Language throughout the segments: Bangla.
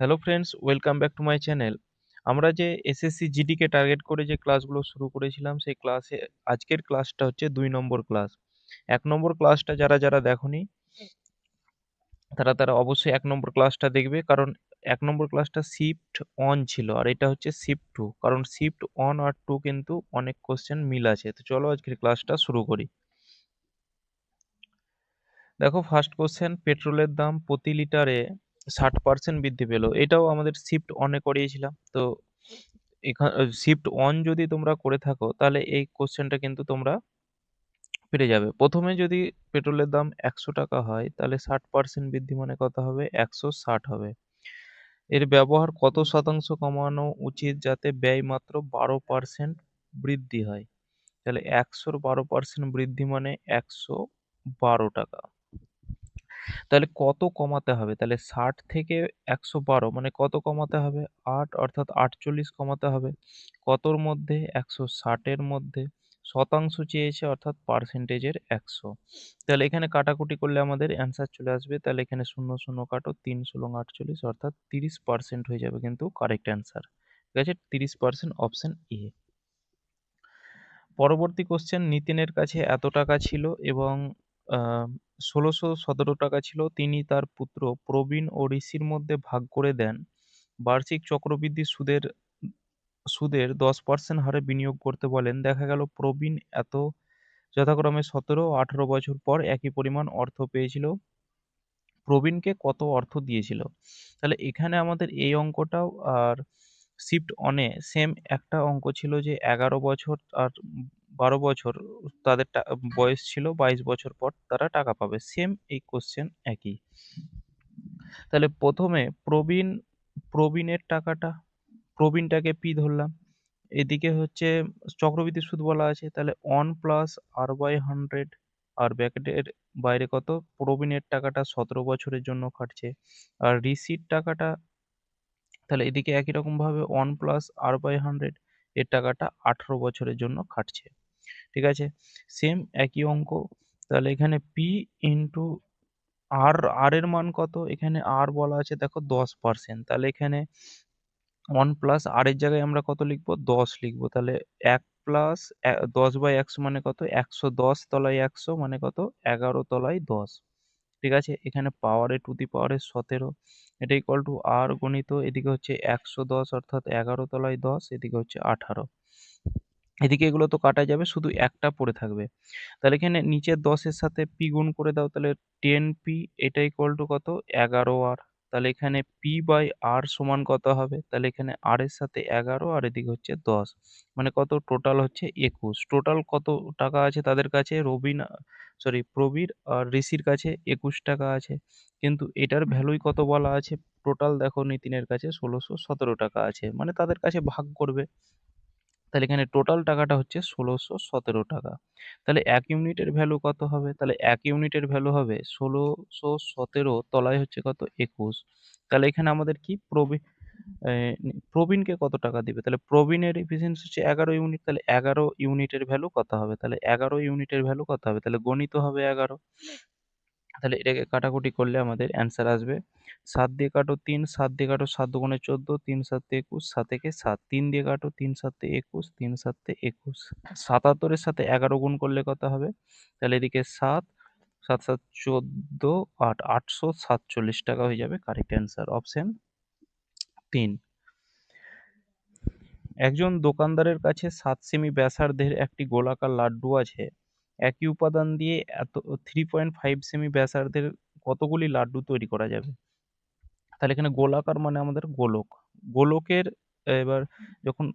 Hello friends, welcome back to my channel. আমরা যে এসএসসি জিডিকে টার্গেট করে যে ক্লাসগুলো শুরু করেছিলাম, সেই ক্লাসে আজকের ক্লাসটা হচ্ছে 2 নম্বর ক্লাস। 1 নম্বর ক্লাসটা যারা দেখোনি তারা অবশ্যই 1 নম্বর ক্লাসটা দেখবে, কারণ 1 নম্বর ক্লাসটা শিফট অন ছিল আর এটা হচ্ছে শিফট 2, কারণ শিফট অন আর 2 কিন্তু অনেক কোশ্চেন মিল আছে। তো চলো আজকের ক্লাসটা শুরু করি। দেখো, ফার্স্ট কোশ্চেন, পেট্রোলের দাম প্রতি লিটারে 60% বৃদ্ধি পেল। এটাও আমাদের শিফট অনে করিয়েছিলাম। তো শিফট অন যদি তোমরা করে থাকো তাহলে এই কোশ্চেনটা কিন্তু তোমরা পেরে যাবে। প্রথমে যদি পেট্রোলের দাম 100 টাকা হয় তাহলে 60% বৃদ্ধি মানে কত হবে? 160 হবে। এর ব্যবহার কত শতাংশ কমানো উচিত যাতে ব্যয় মাত্র 12% বৃদ্ধি হয়? তাহলে 100-র 12% বৃদ্ধি মানে 112 টাকা। তাহলে কত কমাতে হবে? তাহলে 60 থেকে 112 মানে কত কমাতে হবে? 8, অর্থাৎ 48 কমাতে হবে। কতর মধ্যে? 160 এর মধ্যে। শতাংশ চেয়েছে অর্থাৎ পার্সেন্টেজের 100। তাহলে এখানে কাটাকুটি করলে আমাদের অ্যান্সার চলে আসবে। তাহলে এখানে 0 0 কাটো, 3 × 48 অর্থাৎ 30% হয়ে যাবে কিন্তু কারেক্ট অ্যান্সার। ঠিক আছে? 30% অপশন এ। পরবর্তী কোশ্চেন, নিতিনের কাছে এত টাকা ছিল এবং ১৬১৭ টাকা ছিল। তিনি তার পুত্র প্রবীণ ও ঋষির মধ্যে ভাগ করে দেন। বার্ষিক চক্রবৃদ্ধি সুদের 10% হারে বিনিয়োগ করতে বলেন। দেখা গেল প্রবীণ এত যথাক্রমে ১৭ ও ১৮ বছর পর একই পরিমাণ অর্থ পেয়েছিল। প্রবীণকে কত অর্থ দিয়েছিল? তাহলে এখানে আমাদের এই অঙ্কটাও আর শিফট অনে সেম একটা অঙ্ক ছিল, যে ১১ বছর আর ১২ বছর তাদের বয়স ছিল, ২২ বছর পর তারা টাকা পাবে। সেম এই কোশ্চেন একই। তাহলে প্রথমে প্রবীণের টাকাটা, প্রবীণটাকে পি ধরলাম। এদিকে হচ্ছে চক্রবৃদ্ধি সুদ বলা আছে, তাহলে 1 প্লাস r/100, আর ব্র্যাকেটের বাইরে কত? প্রবীণের টাকাটা ১৭ বছরের জন্য খাটছে। আর ঋষির টাকাটা, তাহলে এদিকে একই রকম ভাবে 1 প্লাস r/100, এর টাকাটা 18 বছরের জন্য খাটছে। ঠিক আছে? সেম একই অঙ্ক। তাহলে এখানে পি ইন্টু আর, আর এর মান কত? এখানে আর বলা আছে দেখো 10%, তাহলে এখানে 1 প্লাস আর এর জায়গায় আমরা কত লিখবো? 10 লিখবো। তাহলে 1 প্লাস 10/100 মানে কত? 110 তলায় 100 মানে কত? 11 তলায় 10। ঠিক আছে? এখানে পাওয়ারে টু দি পাওয়ারে 17, এটা ইকুয়াল টু আর গণিত এদিকে হচ্ছে 110 অর্থাৎ 11 তলায় 10, এদিকে হচ্ছে 18। এদিকে এগুলো তো কাটা যাবে, শুধু একটা পড়ে থাকবে। তাহলে এখানে নিচের 10 এর সাথে পি গুণ করে দাও, তাহলে 10p, এটা ইকুয়াল টু কত? 11r। তাহলে এখানে p/r সমান কত হবে? তাহলে এখানে r এর সাথে 11 আর এদিকে হচ্ছে 10, মানে কত? টোটাল হচ্ছে 21। টোটাল কত টাকা আছে তাদের কাছে? প্রবীর আর ঋষির কাছে 21 টাকা আছে, কিন্তু এটার ভ্যালুই কত বলা আছে? টোটাল দেখো, নিতিনের কাছে ১৬১৭ টাকা আছে, মানে তাদের কাছে ভাগ করবে। তাহলে এখানে টোটাল টাকাটা হচ্ছে ১৬১৭ টাকা। তাহলে ১ ইউনিটের ভ্যালু কত হবে? তাহলে ১ ইউনিটের ভ্যালু হবে ১৬১৭ তলায় হচ্ছে কত? ২১। তাহলে এখানে আমাদের কি প্রবীণকে কত টাকা দিবে? তাহলে প্রবীণের এফিসিয়েন্সি হচ্ছে ১১ ইউনিট, তাহলে ১১ ইউনিটের ভ্যালু কত হবে? তাহলে ১১ ইউনিটের ভ্যালু কত হবে? তাহলে গণিত হবে ১১। তাহলে এটাকে কাটাকুটি করলে আমাদের অ্যান্সার আসবে ৭ দিয়ে কাটো ৩, ৭ দিয়ে কাটো ৭ দুগুণে ১৪, ৩ ৭ ২১, ৭ একে ৭, ৩ দিয়ে কাটো ৩ ৭ ২১, ৩ ৭ ২১। ৭৭ এর সাথে ১১ গুণ করলে কত হবে? তাহলে এদিকে ৭, ৭ ৭ ১৪, ৮ ৮৪৭ টাকা হয়ে যাবে কারেক্ট অ্যান্সার অপশন ৩। একজন দোকানদারের কাছে ৭ সেমি ব্যাসার্ধের একটি গোলাকার লাড্ডু আছে। একই উপাদান দিয়ে 3.5 সেমি ব্যাসার্ধের কতগুলি লাড্ডু তৈরি করা যাবে? তাহলে এখানে গোলাকার মানে আমাদের গোলক। গোলকের এবার যখন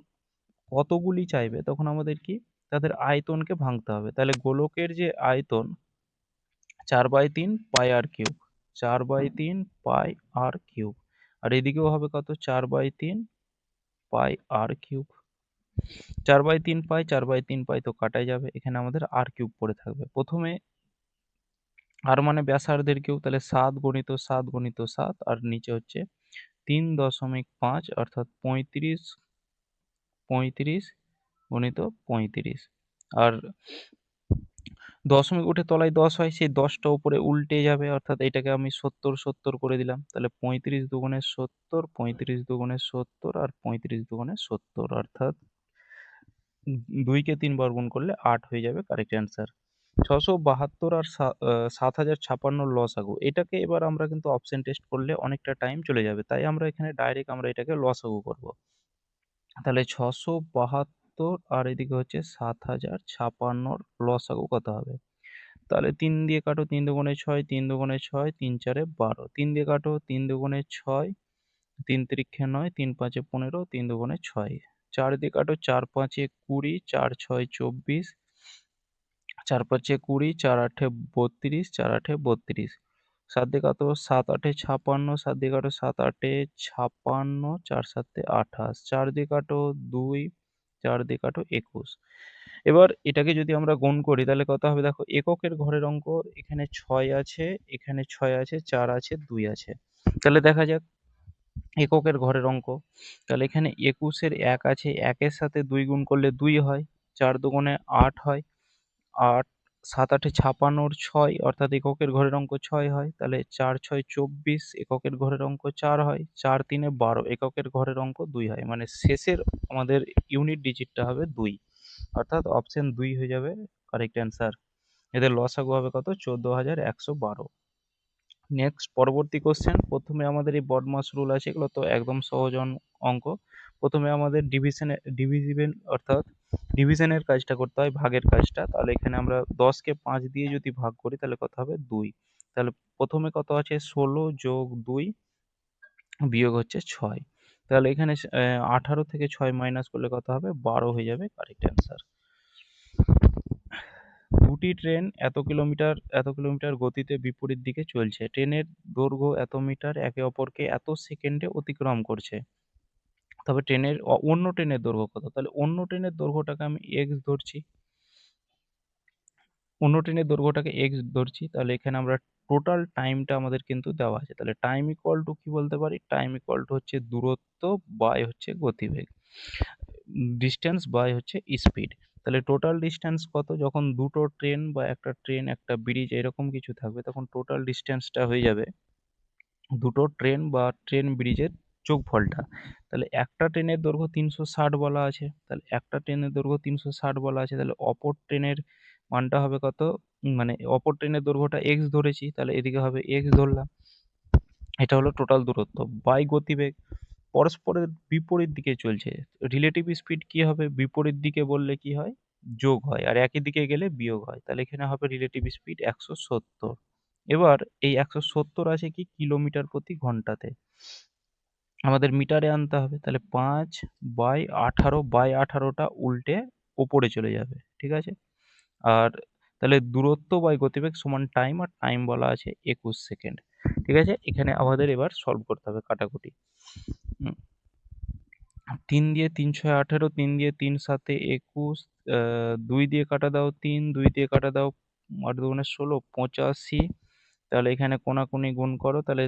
কতগুলি চাইবে তখন আমাদের কি? তাদের আয়তনকে ভাঙতে হবে। তাহলে গোলকের যে আয়তন 4/3 পাই আর কিউব, 4/3 পাই আর কিউব। আর এদিকেও হবে কত? 4/3 পাই আর কিউব। 4/3 পাই, 4/3 পাই তো কাটাই যাবে। এখানে আমাদের আর কিউব পড়ে থাকবে। প্রথমে আর মানে ব্যাসার্ধের কিউব, তাহলে 7 গণিত 7 গণিত 7, আর নিচে হচ্ছে 3.5 অর্থাৎ 35 35 গণিত 35। আর দশমিক উঠে তলায় 10 হয়, সেই 10টা উপরে উল্টে যাবে, অর্থাৎ এটাকে আমি 70 70 করে দিলাম। তাহলে 35 দুগুণে 70, 35 দুগুণে 70 আর 35 দুগুণে 70, অর্থাৎ 2 কে 3 বার গুণ করলে 8 হয়ে যাবে কারেক্ট অ্যান্সার। 672 আর 7056 লসাগু। এটাকে এবার আমরা কিন্তু অপশন টেস্ট করলে অনেকটা টাইম চলে যাবে। তাই আমরা এখানে ডাইরেক্ট আমরা এটাকে লসাগু করব। তাহলে 672 আর এদিকে হচ্ছে 7056 লসাগু কত হবে? তাহলে 3 দিয়ে কাটো, 3 দুগুণে 6, 3 দুগুণে 6, 3 চারে 12। 3 দিয়ে কাটো, 3 দুগুণে 6, 3 তিরিক্ষে 9, 3 পাঁচে 15, 3 দুগুণে 6। 4 দিয়ে কাটো, 4 পাঁচে 20, 4 ছয় 24, 4 পাঁচে 20, 4 আঠে 32, 4 আঠে 32। 7 দিয়ে কাটো, 7 আঠে 56, 7 দিয়ে কাটো, 7 আটে 56, 4 সাতে 28, 4 দিয়ে কাটো 2, 4 দিয়ে কাটো 21। এবার এটাকে যদি আমরা গুণ করি তাহলে কত হবে দেখো, এককের ঘরের অঙ্ক এখানে 6 আছে, এখানে 6 আছে, 4 আছে, 2 আছে। তাহলে দেখা যাক এককের ঘরের অঙ্ক। তাহলে এখানে 21-এর 1 আছে, 1-এর সাথে 2 গুণ করলে 2 হয়, 4 দুগুণে 8 হয়, 8, 7 আটে 56-র 6, অর্থাৎ এককের ঘরের অঙ্ক 6 হয়। তাহলে 4 ছয় 24, এককের ঘরের অঙ্ক 4 হয়, 4 তিনে 12, এককের ঘরের অঙ্ক 2 হয়। মানে শেষের আমাদের ইউনিট ডিজিটটা হবে 2, অর্থাৎ অপশন 2 হয়ে যাবে কারেক্ট অ্যান্সার। এদের লসাগু হবে কত? 14,112। নেক্সট পরবর্তী কোশ্চেন। প্রথমে আমাদের এই বদমাস রুল আছে, এগুলো তো একদম সহজ অঙ্ক। প্রথমে আমাদের ডিভিজিবল অর্থাৎ ডিভিশনের কাজটা করতে হয়, ভাগের কাজটা। তাহলে এখানে আমরা 10কে 5 দিয়ে যদি ভাগ করি তাহলে কত হবে? 2। তাহলে প্রথমে কত আছে? 16 যোগ 2 বিয়োগ হচ্ছে 6। তাহলে এখানে 18 থেকে 6 মাইনাস করলে কত হবে? 12 হয়ে যাবে কারেক্ট অ্যান্সার। দুটি ট্রেন এত কিলোমিটার গতিতে বিপরীত দিকে চলছে। ট্রেনের দৈর্ঘ্য এত মিটার, একে অপরকে এত সেকেন্ডে অতিক্রম করছে। তবে অন্য ট্রেনের দৈর্ঘ্য কত? তাহলে অন্য ট্রেনের দৈর্ঘ্যটাকে আমি এক্স ধরছি, তাহলে এখানে আমরা টোটাল টাইমটা আমাদের কিন্তু দেওয়া আছে। তাহলে টাইম ইকুয়াল টু কি বলতে পারি? টাইম ইকুয়াল টু হচ্ছে দূরত্ব বাই হচ্ছে গতিবেগ, ডিস্টেন্স বাই হচ্ছে স্পিড। তাহলে টোটাল ডিস্টেন্স কত? যখন দুটো ট্রেন বা একটা ট্রেন একটা ব্রিজ এরকম কিছু থাকবে তখন টোটাল ডিস্টেন্সটা হয়ে যাবে দুটো ট্রেন বা ট্রেন ব্রিজের যোগফলটা। তাহলে একটা ট্রেনের দৈর্ঘ্য 360 বলা আছে, তাহলে একটা ট্রেনের দৈর্ঘ্য 360 বলা আছে, তাহলে অপর ট্রেনের মানটা হবে কত? মানে অপর ট্রেনের দৈর্ঘ্যটা এক্স ধরেছি, তাহলে এদিকে হবে এক্স ধরলাম। এটা হলো টোটাল দূরত্ব বাই গতিবেগ। পরস্পরের বিপরীত দিকে চলছে, রিলেটিভ স্পিড কি হবে? বিপরীত দিকে বললে কি হয়? যোগ হয়, আর একই দিকে গেলে বিয়োগ হয়। তাহলে এখানে হবে রিলেটিভ স্পিড 170। এবার এই 170 আছে কি কিলোমিটার প্রতি ঘন্টাতে, আমাদের মিটারে আনতে হবে। তাহলে 5/18/18টা উল্টে ওপরে চলে যাবে, ঠিক আছে। আর তাহলে দূরত্ব বাই গতিবেগ সমান টাইম, আর টাইম বলা আছে 21 সেকেন্ড, ঠিক আছে। এখানে আমাদের এবার সলভ করতে হবে কাটাকুটি। 3 দিয়ে 3 ছয় 18, 3 দিয়ে 3 সাতে 21, 2 দিয়ে কাটা দাও 3, 2 দিয়ে কাটা দাও 8 দুগুণে 16, 85। তাহলে এখানে কোনাকুনি গুণ করো, তাহলে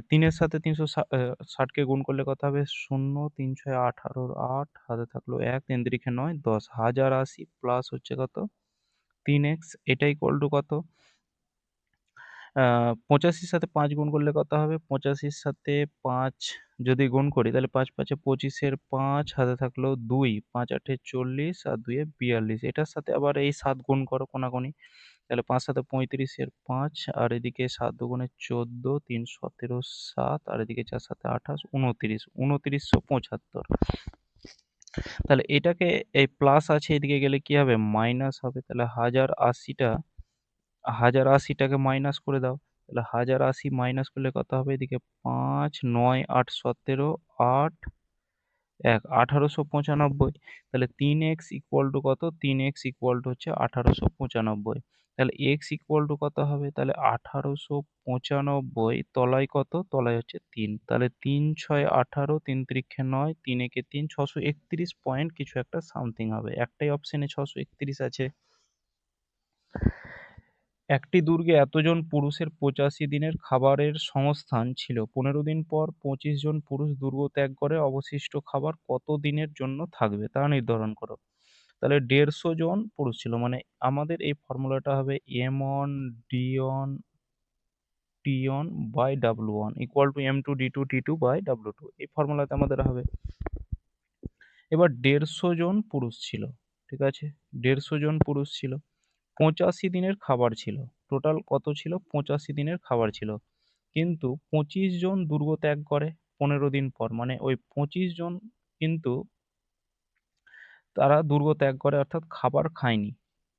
3-এর সাথে 360কে গুণ করলে কত হবে? 0, 3 ছয় 18, 8 হাতে থাকলো 1, 3 তিরিখে 9, 10, 1080 প্লাস হচ্ছে কত? 3x। এটা ইকুয়াল টু কত? 85-র সাথে 5 গুণ করলে কত হবে? 85-র সাথে 5 যদি গুণ করি তাহলে 5 5-এ 25-এর 5 হাতে থাকলো 2, 5 8-এ 40 আর 2-এ 42। এটার সাথে আবার এই 7 গুণ করো কোনাকুনি, তাহলে 5 7-এ 35-এর 5 আর এদিকে 7 দুগুণে 14, 3 17 7 আর এদিকে 4 7-এ 28, 29, 2975। তাহলে এটাকে এই প্লাস আছে এদিকে গেলে কি হবে? মাইনাস হবে। তাহলে 1080টাকে মাইনাস করে দাও, তাহলে 1080 মাইনাস করলে কত হবে? এদিকে 5 9 8 17 8 1 1895। তাহলে 3x ইকুয়াল টু কত? 3x ইকুয়াল টু হচ্ছে 1895। তাহলে x ইকুয়াল টু কত হবে? তাহলে 1895 তলায় কত? তলায় হচ্ছে 3। তাহলে 3 6 18, 3 তিরিক্ষে 9, 3 একে 3, 631 পয়েন্ট কিছু একটা সামথিং হবে। একটাই অপশনে 631 আছে। একটি দুর্গে এতজন পুরুষের 85 দিনের খাবারের সংস্থান ছিল। 15 দিন পর 25 জন পুরুষ দুর্গ ত্যাগ করে, অবশিষ্ট খাবার কত দিনের জন্য থাকবে তা নির্ধারণ করো। তাহলে 150 জন পুরুষ ছিল, মানে আমাদের এই ফর্মুলাটা হবে m1 d1 t1 by w1 equal to m2 d2 t2 by w2, এই ফর্মুলাতে আমাদের হবে। এবার 150 জন পুরুষ ছিল, ঠিক আছে, 150 জন পুরুষ ছিল, 85 দিনের খাবার ছিল, টোটাল কত ছিল, 85 দিনের খাবার ছিল, কিন্তু 25 জন দুর্গ ত্যাগ করে 15 দিন পর, মানে ওই 25 জন কিন্তু তারা দুর্গ ত্যাগ করে অর্থাৎ খাবার খায়নি,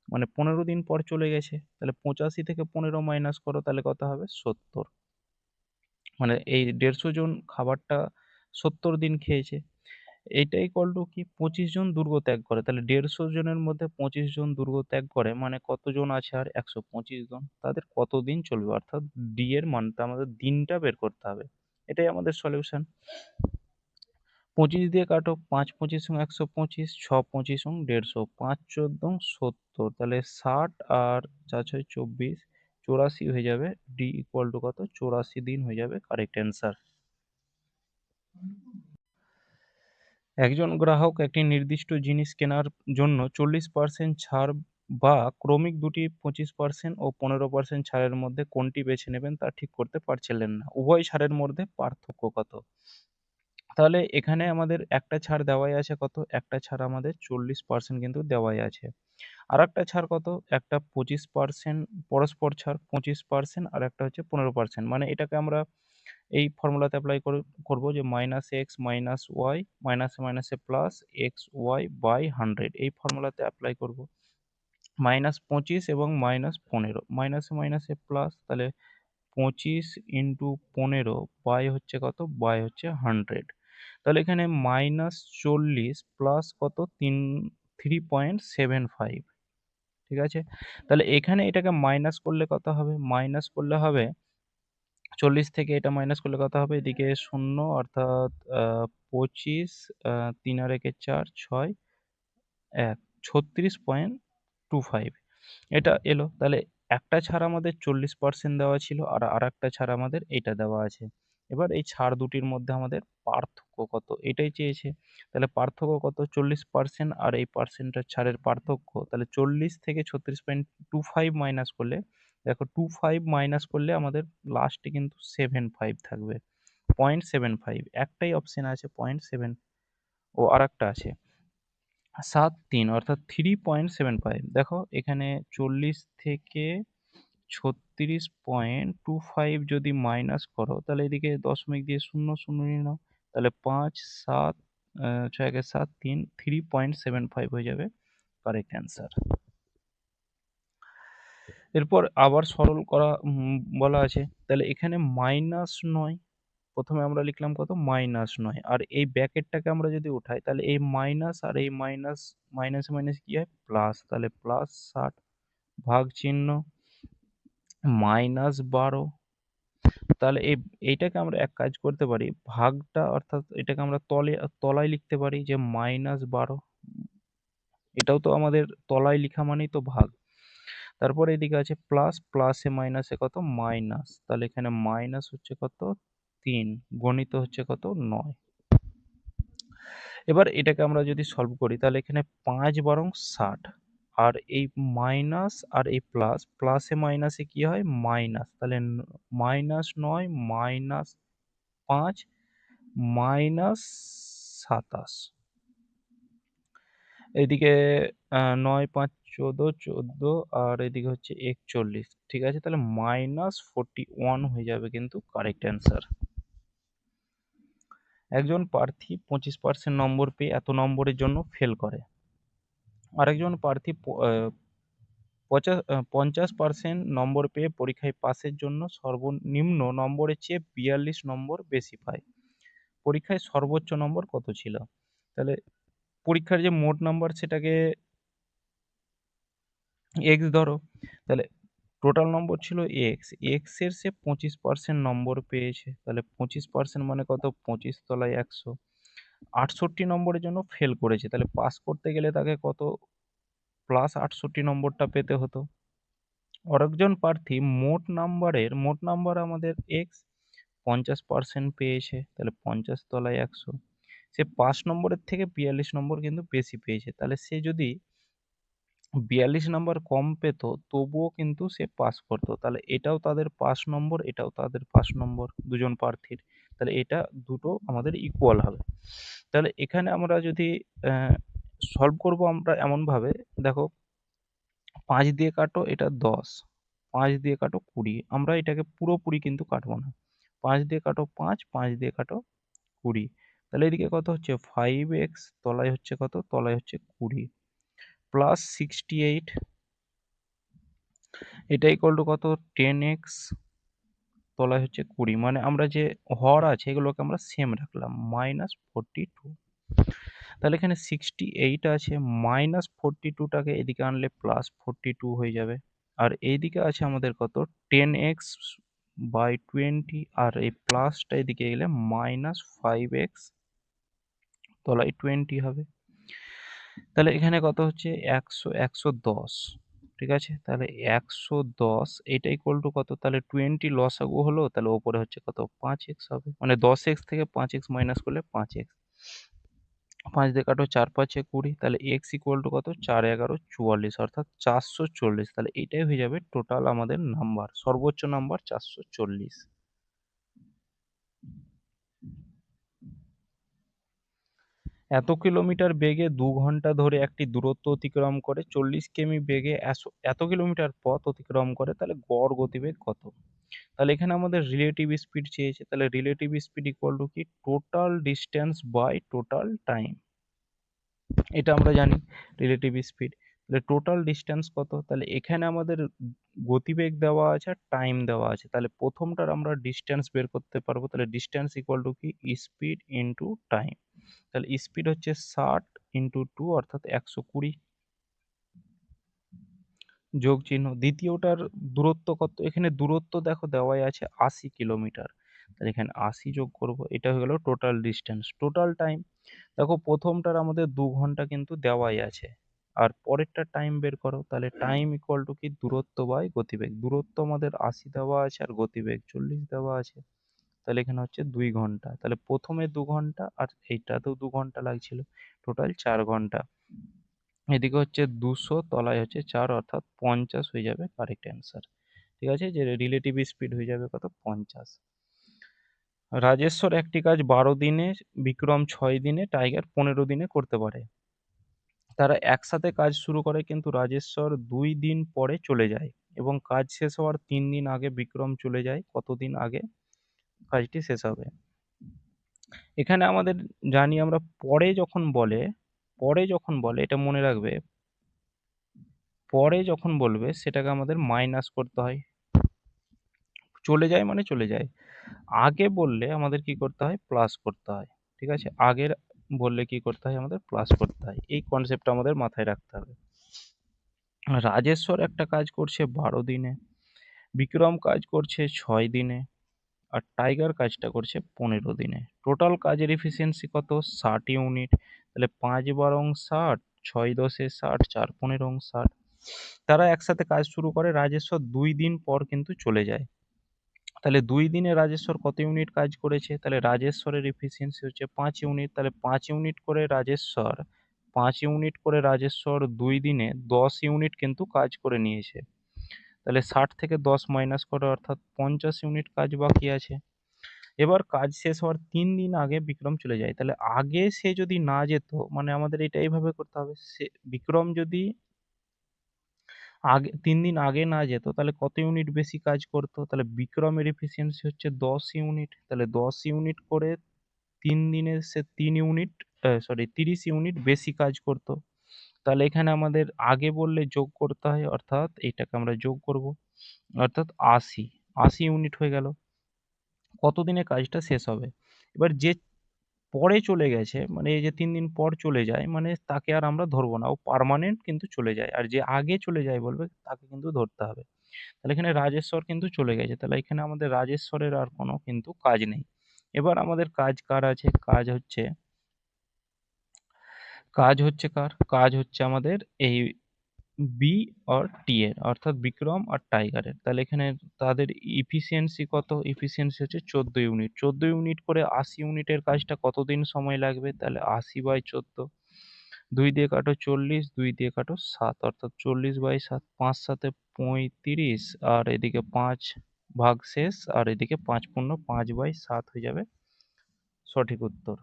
মানে 15 দিন পর চলে গেছে, তাহলে 85 থেকে 15 মাইনাস করো, তাহলে কত হবে 70, মানে এই 150 জন খাবারটা 70 দিন খেয়েছে। এইটা ইকুয়াল টু কি, 25 জন দুর্গ ত্যাগ করে, তাহলে 150 জনের মধ্যে 25 জন দুর্গ ত্যাগ করে, মানে কতজন আছে আর 125 জন, তাদের কত দিন চলবে, অর্থাৎ ডি এর মানটা আমাদের দিনটা বের করতে হবে। এটাই আমাদের সলিউশন। 25 দিয়ে কাটো, 5 25 125, 6 25 150, 5 14 70, তাহলে 60 আর 4 6 24, 84 হয়ে যাবে, ডি ইকুয়াল টু কত, 84 দিন হয়ে যাবে কারেক্ট অ্যান্সার। একজন গ্রাহক একটি নির্দিষ্ট জিনিস কেনার জন্য 40% ছাড় বা ক্রমিক দুটি 25% ও 15% ছাড়ের মধ্যে কোনটি বেছে নেবেন তা ঠিক করতে পারছিলেন না, উভয় ছাড়ের মধ্যে পার্থক্য কত। তাহলে এখানে আমাদের একটা ছাড় দেওয়াই আছে কত, একটা ছাড় আমাদের 40% কিন্তু দেওয়াই আছে, আর একটা ছাড় কত, একটা 25% পরস্পর ছাড় 25%, আর একটা হচ্ছে 15%, মানে এটাকে আমরা এই ফর্মুলাতে অ্যাপ্লাই করবো যে মাইনাস এক্স মাইনাস ওয়াই মাইনাসে মাইনাসে প্লাস এক্স ওয়াই বাই 100, এই ফর্মুলাতে অ্যাপ্লাই করব। -25 এবং -15, মাইনাসে মাইনাসে প্লাস, তাহলে 25 × 15 বাই হচ্ছে কত, বাই হচ্ছে 100, তাহলে এখানে -40 প্লাস কত, 3.75, ঠিক আছে। তাহলে এখানে এটাকে মাইনাস করলে কত হবে, মাইনাস করলে হবে 40 থেকে এটা মাইনাস করলে কত হবে, এদিকে 0 অর্থাৎ 25, 3 আর 1 4, 6 1, 36.25 এটা এলো। তাহলে একটা ছাড় আমাদের 40% দেওয়া ছিল, আর আরেকটা ছাড় আমাদের এটা দেওয়া আছে। এবার এই ছাড় দুটির মধ্যে আমাদের পার্থক্য কত এটাই চেয়েছে। তাহলে পার্থক্য কত, 40% আর এই পার্সেন্টের ছাড়ের পার্থক্য, তাহলে 40 থেকে 36.25 মাইনাস করলে, দেখো 25 মাইনাস করলে আমাদের লাস্টে কিন্তু 75 থাকবে, 0.75, একটাই অপশন আছে 0.7, ও আরেকটা আছে 7 3 অর্থাৎ 3.75। দেখো এখানে 40 থেকে 36.25 যদি মাইনাস করো, তাহলে এদিকে দশমিক দিয়ে 0 0 নিয়ে নাও, তাহলে 5 7 6 1 7 3, 3.75 হয়ে যাবে কারেক্ট অ্যান্সার। এরপর আবার সরল করা বলা আছে, তাহলে এখানে -9, প্রথমে আমরা লিখলাম কত, -9, আর এই ব্র্যাকেটটাকে আমরা যদি উঠাই, তাহলে এই মাইনাস আর এই মাইনাস, মাইনাসে মাইনাস কি হয় প্লাস, তাহলে +60 ভাগ চিহ্ন -12, তাহলে এইটাকে আমরা এক কাজ করতে পারি, ভাগটা অর্থাৎ এটাকে আমরা তলায় লিখতে পারি যে -12, এটাও তো আমাদের তলায় লিখা মানেই তো ভাগ। তারপর এদিকে আছে প্লাস, প্লাসে মাইনাসে কত মাইনাস, তাহলে এখানে মাইনাস হচ্ছে কত 3, গণিত হচ্ছে কত 9। এবার এটাকে আমরা যদি সলভ করি, তাহলে এখানে 5 বারং 60, আর এই মাইনাস আর এই প্লাস, প্লাসে মাইনাসে কি হয় মাইনাস, তাহলে -9 -5 -27, এইদিকে 9 5 14 14, আর এদিকে হচ্ছে 41, ঠিক আছে, তাহলে -41 হয়ে যাবে কিন্তু কারেক্ট অ্যান্সার। একজন প্রার্থী 25% নম্বর পেয়ে এত নম্বরের জন্য ফেল করে, আরেকজন প্রার্থী 50% নম্বর পেয়ে পরীক্ষায় পাসের জন্য সর্বনিম্ন নম্বরের চেয়ে 42 নম্বর বেশি পায়, পরীক্ষায় সর্বোচ্চ নম্বর কত ছিল। তাহলে পরীক্ষার যে মোট নাম্বার সেটাকে x ধরো, তাহলে টোটাল নম্বর ছিল x এর সে 25% নম্বর পেয়েছে, তাহলে 25% মানে কত, 25 তলায় 100, 68 নম্বরের জন্য ফেল করেছে, তাহলে পাস করতে গেলে তাকে কত +68 নম্বরটা পেতে হতো। আরেকজন প্রার্থী মোট নাম্বার আমাদের x 50% পেয়েছে, তাহলে 50 তলায় 100, সে 5 নম্বরের থেকে 42 নম্বর কিন্তু বেশি পেয়েছে, তাহলে সে যদি 42 নাম্বার কম পেত, তবুও কিন্তু সে পাস করতো। তাহলে এটাও তাদের 5 নম্বর, এটাও তাদের 5 নম্বর, দুজন প্রার্থীর। তাহলে এটা দুটো আমাদের ইকুয়াল হবে। তাহলে এখানে আমরা যদি সলভ করব আমরা এমনভাবে, দেখো 5 দিয়ে কাটো, এটা 10, 5 দিয়ে কাটো 20, আমরা এটাকে পুরোপুরি কিন্তু কাটবো না। 5 দিয়ে কাটো 5, 5 দিয়ে কাটো 20, তাহলে এদিকে কত হচ্ছে 5x, তলায় হচ্ছে কত, তলায় হচ্ছে 20, প্লাস 68, এটা ইকুয়াল টু কত 10x, তলায় হচ্ছে 20, মানে আমরা যে হর আছে এগুলোকে আমরা সেম রাখলাম, মাইনাস 42। তাহলে এখানে 68 আছে, মাইনাস 42টাকে এদিকে আনলে প্লাস 42 হয়ে যাবে। আর এইদিকে আছে আমাদের কত 10x বাই 20, আর এই প্লাসটা এদিকে গেলে মাইনাস 5x, তলায় 20 হবে। তাহলে এখানে কত হচ্ছে 110, ঠিক আছে। তাহলে 110 এটা ইকুয়াল টু কত, তাহলে 20 লসাগু হলো, তাহলে ওপরে হচ্ছে কত 5x হবে, মানে 10x থেকে 5x মাইনাস করলে 5x। 5 দিয়ে কাটো 4 5 20, তাহলে x ইকুয়াল টু কত 4 11 44, অর্থাৎ 440। তাহলে এটাই হয়ে যাবে টোটাল আমাদের নাম্বার, সর্বোচ্চ নাম্বার 440। এত কিলোমিটার বেগে 2 ঘন্টা ধরে একটি দূরত্ব অতিক্রম করে 40 কিমি বেগে এত কিলোমিটার পথ অতিক্রম করে, তাহলে গড় গতিবেগ কত? তাহলে এখানে আমাদের রিলেটিভ স্পিড চেয়েছে, তাহলে রিলেটিভ স্পিড ইকুয়াল টু কি total distance by total time, এটা আমরা জানি রিলেটিভ স্পিড। তাহলে টোটাল ডিস্টেন্স কত, তাহলে এখানে আমাদের গতিবেগ দেওয়া আছে আর টাইম দেওয়া আছে, তাহলে প্রথমটার আমরা ডিস্টেন্স বের করতে পারবো। তাহলে ডিস্টেন্স ইকুয়াল টু কি স্পিড ইন্টু টাইম, তাহলে স্পিড হচ্ছে 60 ইন্টু 2 অর্থাৎ 120, যোগ চিহ্ন। দ্বিতীয়টার দূরত্ব কত, এখানে দূরত্ব দেখো দেওয়াই আছে 80 কিলোমিটার, তাহলে এখানে 80 যোগ করব, এটা হয়ে গেল টোটাল ডিস্টেন্স। টোটাল টাইম, দেখো প্রথমটার আমাদের 2 ঘন্টা কিন্তু দেওয়াই আছে, আর পরেরটা টাইম বের করো, তাহলে টাইম ইকুয়াল টু কি দূরত্ব বাই গতিবেগ। দূরত্ব আমাদের 80 দেওয়া আছে আর গতিবেগ 40 দেওয়া আছে, তাহলে এখানে হচ্ছে 2 ঘন্টা। তাহলে প্রথমে 2 ঘন্টা আর এইটাতেও 2 ঘন্টা লাগছিল, টোটাল 4 ঘন্টা। এদিকে হচ্ছে 200, তলায় হচ্ছে 4, অর্থাৎ 50 হয়ে যাবে কারেক্ট অ্যান্সার। ঠিক আছে, যে রিলেটিভ স্পিড হয়ে যাবে কত 50। রাজেশ্বর একটি কাজ 12 দিনে, বিক্রম 6 দিনে, টাইগার 15 দিনে করতে পারে। তারা একসাথে কাজ শুরু করে, কিন্তু রাজেশ্বর 2 দিন পরে চলে যায় এবং কাজ শেষ হওয়ার 3 দিন আগে বিক্রম চলে যায়। কতদিন আগে কাজটি শেষ হবে? এখানে আমাদের জানি আমরা পরে যখন বলে, পরে যখন বলে এটা মনে রাখবে, পরে যখন বলবে সেটাকে আমাদের মাইনাস করতে হয়। চলে যায় মানে চলে যায়। আগে বললে আমাদের কি করতে হয়, প্লাস করতে হয়। ঠিক আছে, আগের বললে কি করতে হয়, আমাদের প্লাস করতে হয়। এই কনসেপ্টটা আমাদের মাথায় রাখতে হবে। রাজেশ্বর একটা কাজ করছে 12 দিনে, বিক্রম কাজ করছে 6 দিনে, আর টাইগার কাজটা করছে 15 দিনে। টোটাল কাজের এফিসিয়েন্সি কত, 60 ইউনিট। তাহলে 5 বারং 60, 6 দশে 60, 4 15 60। তারা একসাথে কাজ শুরু করে, রাজেশ্বর 2 দিন পর কিন্তু চলে যায়। তাহলে 2 দিনে রাজেশ্বর কত ইউনিট কাজ করেছে, তাহলে রাজেশ্বরের এফিসিয়েন্সি হচ্ছে 5 ইউনিট। তাহলে 5 ইউনিট করে রাজেশ্বর, 5 ইউনিট করে রাজেশ্বর 2 দিনে 10 ইউনিট কিন্তু কাজ করে নিয়েছে। তাহলে 60 থেকে 10 মাইনাস করো, অর্থাৎ 50 ইউনিট কাজ বাকি আছে। এবার কাজ শেষ হওয়ার 3 দিন আগে বিক্রম চলে যায়। তাহলে আগে সে যদি না যেত, মানে আমাদের এটা এইভাবে করতে হবে, সে বিক্রম যদি আগে 3 দিন আগে না যেত, তাহলে কত ইউনিট বেশি কাজ করতো, তাহলে বিক্রমের এফিসিয়েন্সি হচ্ছে 10 ইউনিট। তাহলে 10 ইউনিট করে 3 দিনে সে 3 ইউনিট, 30 ইউনিট বেশি কাজ করতো। তাহলে এখানে আমাদের আগে বললে যোগ করতে হয়, অর্থাৎ এইটাকে আমরা যোগ করব, অর্থাৎ 80, 80 ইউনিট হয়ে গেল। কত দিনে কাজটা শেষ হবে? এবার যে পরে চলে গেছে, মানে এই যে 3 দিন পর চলে যায়, মানে তাকে আর আমরা ধরবো না, ও পার্মানেন্ট কিন্তু চলে যায়। আর যে আগে চলে যায় বলবে তাকে কিন্তু ধরতে হবে। তাহলে এখানে রাজেশ্বর কিন্তু চলে গেছে, তাহলে এখানে আমাদের রাজেশ্বরের আর কোনো কিন্তু কাজ নেই। এবার আমাদের কাজ কার আছে, কাজ হচ্ছে আমাদের এই বি আর টি এর, অর্থাৎ বিক্রম আর টাইগারের। তাহলে এখানে তাদের ইফিসিয়েন্সি কত, ইফিসিয়েন্সি হচ্ছে 14 ইউনিট। 14 ইউনিট করে 80 ইউনিটের কাজটা কতদিন সময় লাগবে, তাহলে 80/14, 2 দিয়ে কাটো 40, 2 দিয়ে কাটো 7, অর্থাৎ 40/7, 5 7 35, আর এদিকে 5 ভাগ শেষ, আর এদিকে 5 পূর্ণ 5/7 হয়ে যাবে সঠিক উত্তর।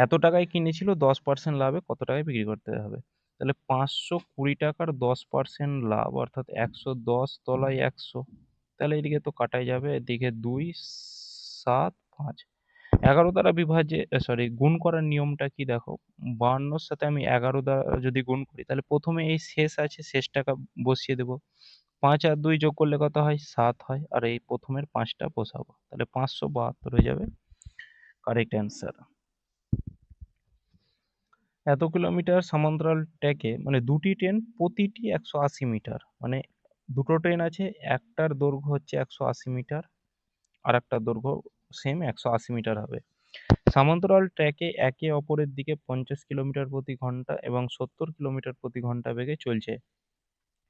এত টাকায় কিনেছিল, 10% লাভে কত টাকায় বিক্রি করতে হবে? তাহলে 520 টাকার 10% লাভ, অর্থাৎ 110 তলায় 100, তাহলে এদিকে তো কাটাই যাবে, এদিকে 2 7 5। 11 দ্বারা বিভাজ্য, সরি, গুণ করার নিয়মটা কি দেখো। 52 সাথে আমি 11 দ্বারা যদি গুণ করি, তাহলে প্রথমে এই শেষ আছে, শেষ টাকা বসিয়ে দেবো। 5 আর 2 যোগ করলে কত হয়? 7 হয়, আর এই প্রথমের 5টা বসাবো, তাহলে 572 হয়ে যাবে কারেক্ট অ্যান্সার। এত কিলোমিটার সমান্তরাল ট্র্যাকে, মানে দুটি ট্রেন প্রতিটি 180 মিটার, মানে দুটো ট্রেন আছে, একটার দৈর্ঘ্য হচ্ছে 180 মিটার, আর একটার দৈর্ঘ্য সেম 180 মিটার হবে। সমান্তরাল ট্র্যাকে একে অপরের দিকে 50 কিলোমিটার প্রতি ঘন্টা এবং 70 কিলোমিটার প্রতি ঘন্টা বেগে চলছে।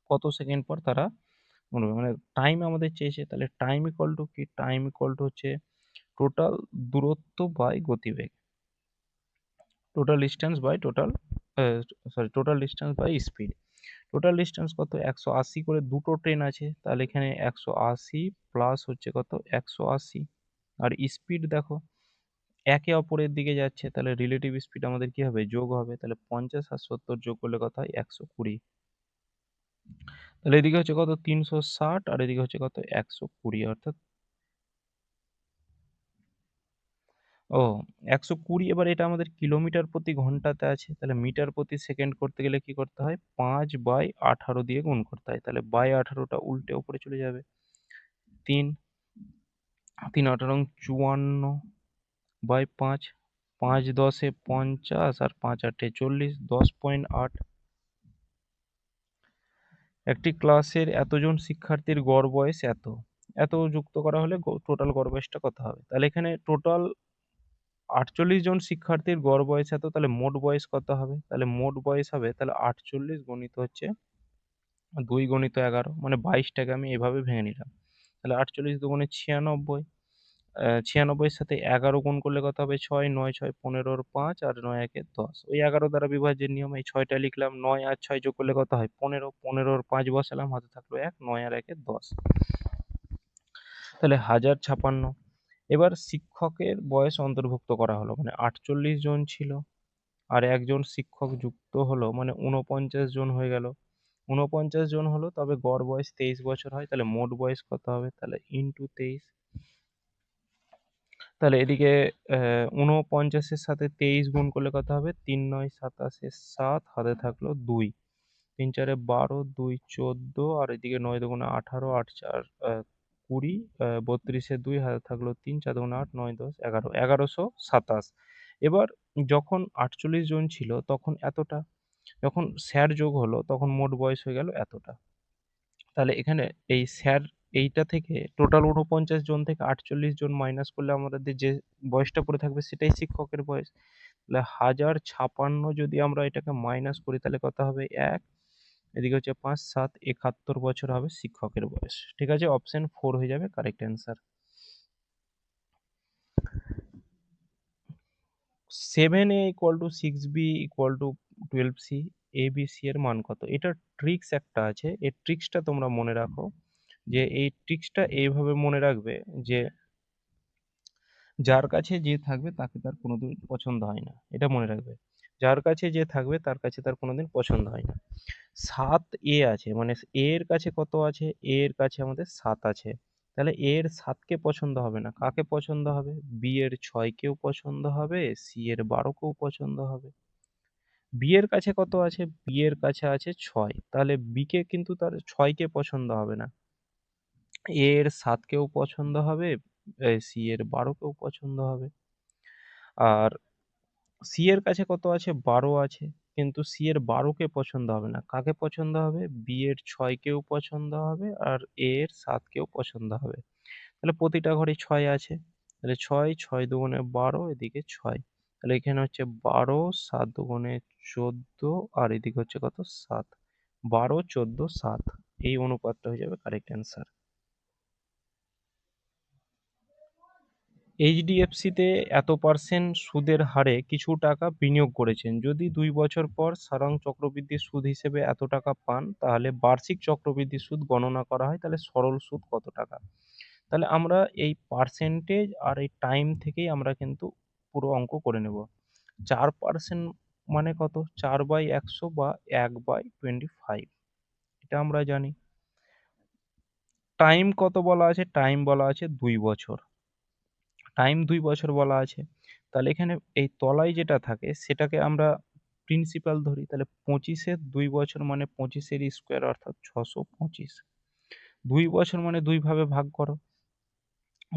কত সেকেন্ড পর তারা মরবে? মানে টাইম আমাদের চেয়েছে, তাহলে টাইম ইকুয়াল টু কি? টাইম ইকুয়াল টু হচ্ছে টোটাল দূরত্ব বাই গতিবেগ, total distance by total, total distance by speed. Total distance কত? 180 করে দুটো ট্রেন আছে, তাহলে এখানে 180 প্লাস হচ্ছে কত? 180। আর স্পিড দেখো, একে অপরের দিকে যাচ্ছে, তাহলে রিলেটিভ স্পিড আমাদের কি হবে? যোগ হবে, তাহলে 50 আর 70 যোগ করলে কত হয়? 120। তাহলে এদিকে হচ্ছে কত? 360, আর এদিকে হচ্ছে কত? 120, অর্থাৎ ও 120। এবার এটা আমাদের কিলোমিটার প্রতি ঘন্টাতে আছে, তাহলে মিটার প্রতি সেকেন্ড করতে গেলে কি করতে হয়? 5/18 দিয়ে গুণ করতে হয়, তাহলে বাই 18টা উল্টে উপরে চলে যাবে। 3 3 18 54 বাই 5, 5 10 50, আর 5 8 40, 10.8। একটি ক্লাসের এতজন শিক্ষার্থীর গড় বয়স এত, এত যুক্ত করা হলে টোটাল গড় বয়সটা কত হবে? তাহলে এখানে টোটাল 48 জন শিক্ষার্থীর গড় বয়স এত, তাহলে মোট বয়স কত হবে? তাহলে মোট বয়স হবে, তাহলে 48 গণিত হচ্ছে 2 গণিত 11, মানে 22টাকে আমি এভাবে ভেঙে নিলাম। তাহলে 48 দুগুণে 96, 96 সাথে 11 গুণ করলে কত হবে? 6, 9 6 15 আর 5, আর 9 1 10। ওই 11 দ্বারা বিভাজ্যের নিয়ম, এই 6টা লিখলাম, 9 আর 6 যোগ করলে কত হয়? 15, 15 আর 5 বসালাম, হাতে থাকলো 1, 9 আর 1 10, তাহলে 1056। এবার শিক্ষকের বয়স অন্তর্ভুক্ত করা হলো, মানে 48 জন ছিল, আর একজন শিক্ষক যুক্ত হলো, মানে 49 জন হয়ে গেল। 49 জন হলো, তবে গড় বয়স 23 বছর হয়, তাহলে মোট বয়স কত হবে? তাহলে ইন্টু 23। তাহলে এদিকে 49-এর সাথে 23 গুণ করলে কত হবে? 3 9 27 7, হাতে থাকলো 2, 3 4 12, 2 14, আর এদিকে 9 দুগুণে 18, 8 4 20, 32 2, হাতে থাকলো 3, 4 দুগুণে 8, 9 10 11, 1127। এবার যখন 48 জন ছিল তখন এতটা, যখন স্যার যোগ হলো তখন মোট বয়স হয়ে গেল এতটা। তাহলে এখানে এই স্যার, এইটা থেকে টোটাল 49 জন থেকে 48 জন মাইনাস করলে আমাদের যে বয়সটা পড়ে থাকবে সেটাই শিক্ষকের বয়স। তাহলে 1056 যদি আমরা এটাকে মাইনাস করি, তাহলে কত হবে? 1, এদিকে হচ্ছে 5 7 71 বছর হবে শিক্ষকের বয়স। ঠিক আছে, অপশন 4 হয়ে যাবে correct answer. 7a = 6b = 12c, a b c এর মান কত? এটা ট্রিক্স একটা আছে, এই ট্রিক্সটা তোমরা মনে রাখো, যে এই ট্রিক্সটা এইভাবে মনে রাখবে যে যার কাছে যে থাকবে তাকে তার কোনোদিন পছন্দ হয় না, এটা মনে রাখবে। যার কাছে যে থাকবে তার কাছে তার কোনোদিন পছন্দ হয় না। 7a আছে, মানে a এর কাছে কত আছে? a এর কাছে আমাদের 7 আছে, তাহলে a এর 7 কে পছন্দ হবে না, কাকে পছন্দ হবে? b এর 6 কেও পছন্দ হবে, c এর 12 কেও পছন্দ হবে। b এর কাছে কত আছে? b এর কাছে আছে 6, তাহলে b কে কিন্তু তার 6 কে পছন্দ হবে না, a এর 7 কেও পছন্দ হবে, c এর 12 কেও পছন্দ হবে। আর c এর কাছে কত আছে? 12 আছে, কিন্তু c এর 12 কে পছন্দ হবে না, কাকে পছন্দ হবে? b এর 6 কেও পছন্দ হবে, আর a এর 7 কেও পছন্দ হবে। তাহলে প্রতিটা ঘরে 6 আছে, তাহলে 6 6 দুগুণে 12, এদিকে 6, তাহলে এখানে হচ্ছে 12, 7 দুগুণে 14, আর এদিকে হচ্ছে কত? 7, 12 14 7, এই অনুপাতটা হয়ে যাবে কারেক্ট অ্যান্সার। এইচডিএফসিতে এত পার্সেন্ট সুদের হারে কিছু টাকা বিনিয়োগ করেছেন। যদি ২ বছর পর সারাং চক্রবৃদ্ধি সুদ হিসেবে এত টাকা পান, তাহলে বার্ষিক চক্রবৃদ্ধি সুদ গণনা করা হয়, তাহলে সরল সুদ কত টাকা। তাহলে আমরা এই পার্সেন্টেজ আর এই টাইম থেকেই আমরা কিন্তু পুরো অঙ্ক করে নেব। 4% মানে কত? 4/100 বা 1/25, এটা আমরা জানি। টাইম কত বলা আছে? টাইম বলা আছে ২ বছর। টাইম ২ বছর বলা আছে। তাহলে এখানে এই তলায় যেটা থাকে সেটাকে আমরা প্রিন্সিপাল ধরি। তাহলে 25-এর ২ বছর মানে 25-এর স্কোয়ার অর্থাৎ 625। ২ বছর মানে ২ ভাবে ভাগ করো।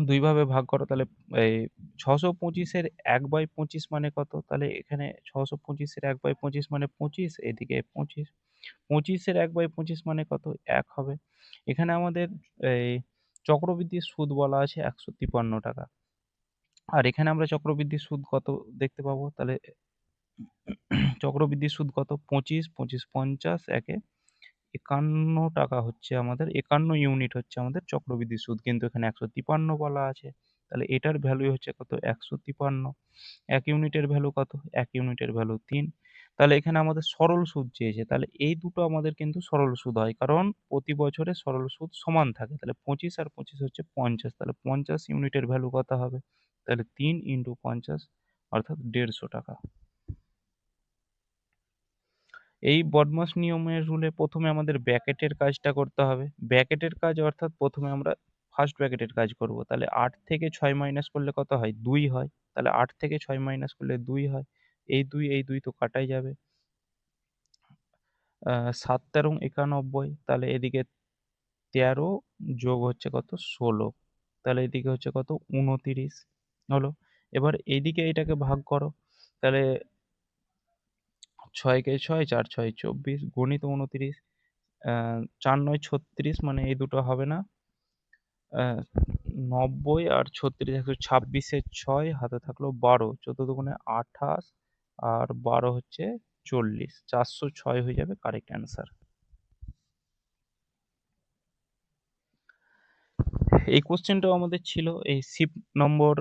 ২ ভাবে ভাগ করো, তাহলে এই 625-এর 1/25 মানে কত? তাহলে এখানে 625-এর 1/25 মানে 25, এদিকে 25। 25-এর 1/25 মানে কত? ১ হবে। এখানে আমাদের এই চক্রবৃদ্ধির সুদ বলা আছে ১৫৩ টাকা। আর এখানে আমরা চক্রবৃদ্ধির সুদ কত দেখতে পাবো? তাহলে চক্রবৃদ্ধির সুদ কত? 25, 25, 50, একে ৫১ টাকা হচ্ছে আমাদের, ৫১ ইউনিট হচ্ছে আমাদের চক্রবৃদ্ধি সুদ। কিন্তু এখানে ১৫৩ বলা আছে। তাহলে এটার ভ্যালু হচ্ছে কত? ১৫৩। ১ ইউনিটের ভ্যালু কত? ১ ইউনিটের ভ্যালু ৩। তাহলে এখানে আমাদের সরল সুদ চেয়েছে। তাহলে এই দুটো আমাদের কিন্তু সরল সুদ হয়। কারণ প্রতি বছরে সরল সুদ সমান থাকে। তাহলে 25 আর 25 হচ্ছে 50। তাহলে 50 ইউনিটের ভ্যালু কত হবে? তাহলে ৩ × ৫০ অর্থাৎ ১৫০ টাকা। এই বদমাস নিয়মের রুলে প্রথমে আমাদের ব্র্যাকেটের কাজটা করতে হবে। ব্র্যাকেটের কাজ অর্থাৎ প্রথমে আমরা ফার্স্ট ব্র্যাকেটের কাজ করব। তাহলে ৮ থেকে ৬ মাইনাস করলে কত হয়? ২ হয়। তাহলে ৮ থেকে ৬ মাইনাস করলে ২ হয়। এই ২ তো কাটাই যাবে। ৭ × ৯ = ৯১। তাহলে এদিকে ১৩ যোগ হচ্ছে কত? ১৬। তাহলে এদিকে হচ্ছে কত? ২৯ হলো। এবার এইদিকে এটাকে ভাগ করো। তাহলে ৬ কে ৬, ৪ ছয় ২৪, গণিত ২৯, ৪ × ৯ = ৩৬, মানে এই দুটো হবে না। ৯০ আর ৩৬, ১২৬-এর ৬, হাতে থাকলো ১২, ১৪ দুগুণে ২৮ আর ১২ হচ্ছে ৪০, ৪০৬ হয়ে যাবে কারেক্ট অ্যান্সার। এই কোশ্চেনটাও আমাদের ছিল এই নম্বর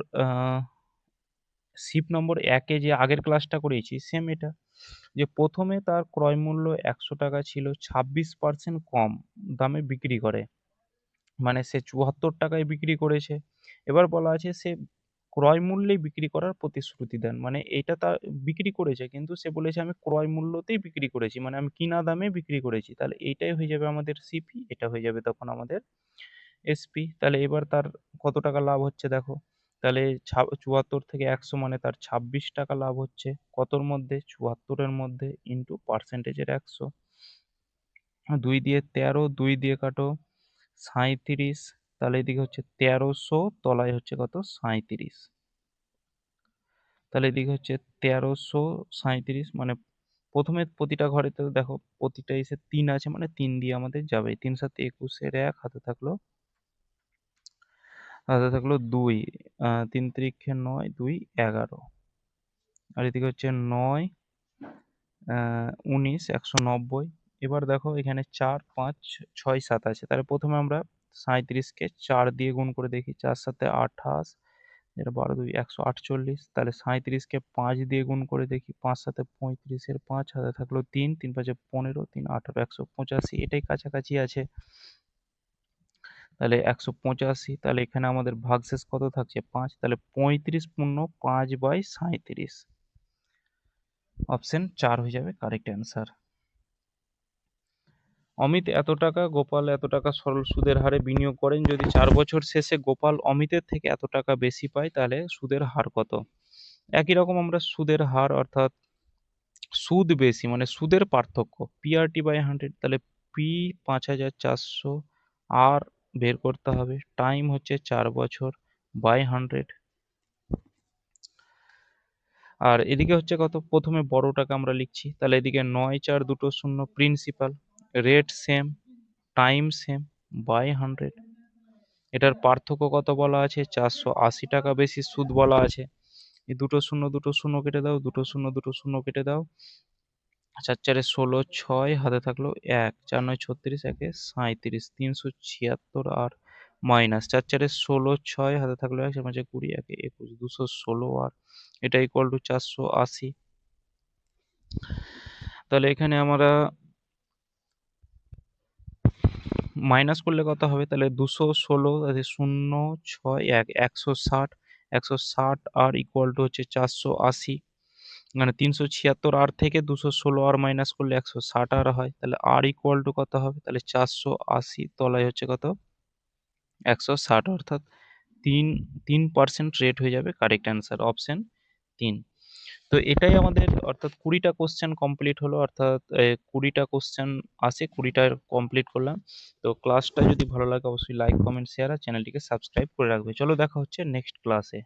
শিপ নম্বর ১-এ যে আগের ক্লাসটা করিয়েছি সেম এটা। যে প্রথমে তার ক্রয় মূল্য ১০০ টাকা ছিল, ২৬% কম দামে বিক্রি করে। মানে সে ৭৪ টাকায় বিক্রি করেছে। এবার বলা আছে সে ক্রয় মূল্যেই বিক্রি করার প্রতিশ্রুতি দেন। মানে এটা তার বিক্রি করেছে, কিন্তু সে বলেছে আমি ক্রয় মূল্যতেই বিক্রি করেছি। মানে আমি কিনা দামে বিক্রি করেছি। তাহলে এইটাই হয়ে যাবে আমাদের সিপি, এটা হয়ে যাবে তখন আমাদের এসপি। তাহলে এবার তার কত টাকা লাভ হচ্ছে দেখো। তাহলে ৭৪ থেকে ১০০ মানে তার ২৬ টাকা লাভ হচ্ছে। কতর মধ্যে? ৭৪ এর মধ্যে ইনটু পার্সেন্টেজের ১০০। ২ দিয়ে ১৩, ২ দিয়ে কাটো ৩৭। তাহলে এদিকে হচ্ছে ১৩০০, তলায় হচ্ছে কত? ৩৭। তাহলে এদিকে হচ্ছে ১৩৩৭, মানে প্রথমে প্রতিটা ঘরে তো দেখো প্রতিটা এসে ৩ আছে, মানে ৩ দিয়ে আমাদের যাবে। ৩ × ৭ = ২১, ১ হাতে থাকলো ২, ৩ × ৯, ২ ১১, আর এদিকে হচ্ছে ৯, ১৯, ১৯০। এবার দেখো এখানে ৪, ৫, ৬, ৭ আছে। তাহলে প্রথমে আমরা ৩৭কে ৪ দিয়ে গুণ করে দেখি। ৪ × ৭ = ২৮, এটা ১২, ২ ১৪৮। তাহলে ৩৭কে ৫ দিয়ে গুণ করে দেখি। ৫ × ৭ = ৩৫, এর ৫ হাতে থাকলো ৩, ৩ × ৫ = ১৫, ৩ × ৮ = ১৮৫। এটাই কাছাকাছি আছে। তাহলে ১৮৫। তাহলে এখানে আমাদের ভাগশেষ কত থাকছে? ৫। তাহলে ৩৫ পূর্ণ ৫/৩৭। অপশন ৪ হয়ে যাবে কারেক্ট অ্যান্সার। অমিত এত টাকা, গোপাল এত টাকা সরল সুদের হারে বিনিয়োগ করেন। যদি ৪ বছর শেষে গোপাল অমিতের থেকে এত টাকা বেশি পায়, তাহলে সুদের হার কত? একই রকম আমরা সুদের হার অর্থাৎ সুদ বেশি মানে সুদের পার্থক্য PRT/100। তাহলে পি ৫,৪০০ আর বের করতে হবে। টাইম হচ্ছে ৪ বছর বাই 100। আর এদিকে হচ্ছে কত? প্রথমে বড়টাকে আমরা লিখছি। তাহলে এদিকে ৯, ৪ দুটো শূন্য, principal, rate same, time same, by 100। এটার পার্থক্য কত বলা আছে? ৪৮০ টাকা বেশি সুদ বলা আছে। এই দুটো শূন্য কেটে দাও, দুটো শূন্য কেটে দাও। ৪ × ৪ = ১৬, ৬ হাতে থাকলো ১, ৪ × ৯ = ৩৬, একে ৩৭, ৩৭৬ আর মাইনাস 4 4 16 6 হাতে থাকলো 1 5 20 1 21 216 আর এটা ইকুয়াল টু 480। তাহলে এখানে আমরা মাইনাস করলে কত হবে, তাহলে 216 0 6 1 160 160 আর ইকুয়াল টু হচ্ছে 480, মানে 376 আর থেকে 216 আর মাইনাস করলে 160 আর হয়, তাহলে আর ইকুয়াল টু কত হবে, তাহলে 480 তলায় হচ্ছে কত 160, অর্থাৎ 3% রেট হয়ে যাবে কারেক্ট অ্যান্সার অপশন 3। তো এটাই আমাদের অর্থাৎ 20টা কোশ্চেন কমপ্লিট হলো, অর্থাৎ 20টা কোশ্চেন আসে, 20টা কমপ্লিট করলাম। তো ক্লাসটা যদি ভালো লাগে অবশ্যই লাইক কমেন্ট শেয়ার আর চ্যানেলটিকে সাবস্ক্রাইব করে রাখবে। চলো দেখা হচ্ছে নেক্সট ক্লাসে।